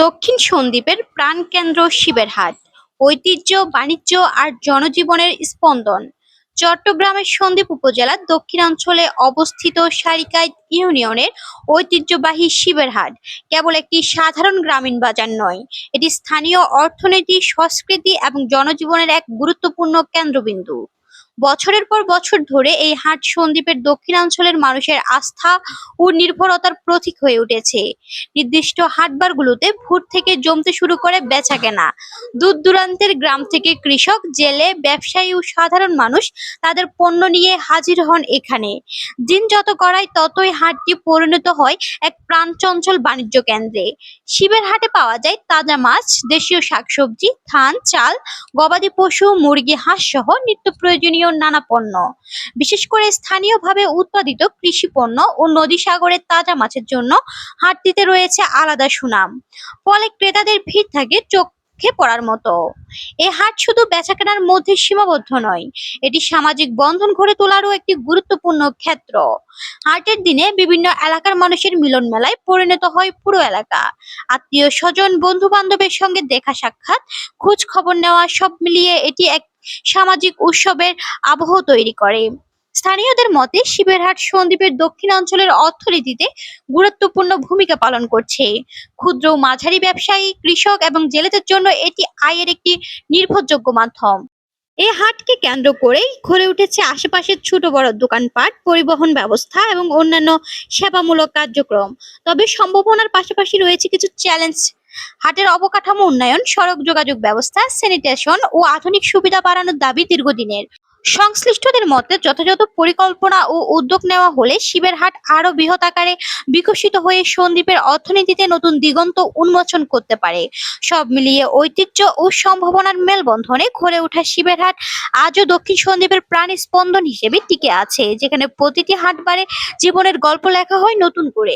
দক্ষিণ সন্দ্বীপের প্রাণকেন্দ্র শিবেরহাট। ঐতিহ্য, বাণিজ্য আর জনজীবনের স্পন্দন। চট্টগ্রামের সন্দ্বীপ উপজেলার দক্ষিণাঞ্চলে অবস্থিত সারিকাইত ইউনিয়নের ঐতিহ্যবাহী শিবেরহাট কেবল একটি সাধারণ গ্রামীণ বাজার নয়, এটি স্থানীয় অর্থনীতি, সংস্কৃতি এবং জনজীবনের এক গুরুত্বপূর্ণ কেন্দ্রবিন্দু। বছরের পর বছর ধরে এই হাট সন্দ্বীপের দক্ষিণাঞ্চলের মানুষের আস্থা ও নির্ভরতার প্রতীক হয়ে উঠেছে। নির্দিষ্ট হাটবারগুলোতে ভোর থেকে জমতে শুরু করে বেচাকেনা। দূর দূরান্তের গ্রাম থেকে কৃষক, জেলে, ব্যবসায়ী ও সাধারণ মানুষ তাদের পণ্য নিয়ে হাজির হন এখানে। দিন যত গড়ায় ততই হাটটি পরিণত হয় এক প্রাণচঞ্চল বাণিজ্য কেন্দ্রে। শিবের হাটে পাওয়া যায় তাজা মাছ, দেশীয় শাকসবজি, ধান, চাল, গবাদি পশু, মুরগি, হাঁস সহ নিত্য প্রয়োজনীয় নানা পণ্য। বিশেষ করে স্থানীয়ভাবে উৎপাদিত কৃষি পণ্য ও নদী সাগরের তাজা মাছের জন্য হাটটিতে রয়েছে আলাদা সুনাম। ফলে ক্রেতাদের ভিড় থাকে চোখে পড়ার মতো। এই হাট শুধু বেচাকেনার মধ্যে সীমাবদ্ধ নয়, এটি সামাজিক বন্ধন গড়ে তোলারও একটি গুরুত্বপূর্ণ ক্ষেত্র। হাটের দিনে বিভিন্ন এলাকার মানুষের মিলন মেলায় পরিণত হয় পুরো এলাকা। আত্মীয় স্বজন, বন্ধু বান্ধবের সঙ্গে দেখা সাক্ষাৎ, খোঁজ খবর নেওয়া, সব মিলিয়ে এটি এক সামাজিক উৎসবের আবহ তৈরি করে। স্থানীয়দের মতে শিবেরহাট সন্দ্বীপের দক্ষিণাঞ্চলের অর্থনীতিতে গুরুত্বপূর্ণ ভূমিকা পালন করছে। ক্ষুদ্র ও মাঝারি ব্যবসায়ী, কৃষক এবং জেলেদের জন্য এটি আয়ের একটি নির্ভরযোগ্য মাধ্যম। এই হাটকে কেন্দ্র করেই গড়ে উঠেছে আশেপাশের ছোট বড় দোকানপাট, পরিবহন ব্যবস্থা এবং অন্যান্য সেবামূলক কার্যক্রম। তবে সম্ভাবনার পাশাপাশি রয়েছে কিছু চ্যালেঞ্জ। হাটের অবকাঠামো উন্নয়ন, সড়ক যোগাযোগ ব্যবস্থা, স্যানিটেশন ও আধুনিক সুবিধা বাড়ানোর দাবি দীর্ঘদিনের। সংশ্লিষ্টদের মতে যথাযথ পরিকল্পনা ও উদ্যোগ নেওয়া হলে শিবেরহাট আরো বৃহৎ আকারে বিকশিত হয়ে সন্দ্বীপের অর্থনীতিতে নতুন দিগন্ত উন্মোচন করতে পারে। সব মিলিয়ে ঐতিহ্য ও সম্ভাবনার মেলবন্ধনে গড়ে ওঠা শিবেরহাট আজও দক্ষিণ সন্দ্বীপের প্রাণ স্পন্দন হিসেবে টিকে আছে, যেখানে প্রতিটি হাটবারে জীবনের গল্প লেখা হয় নতুন করে।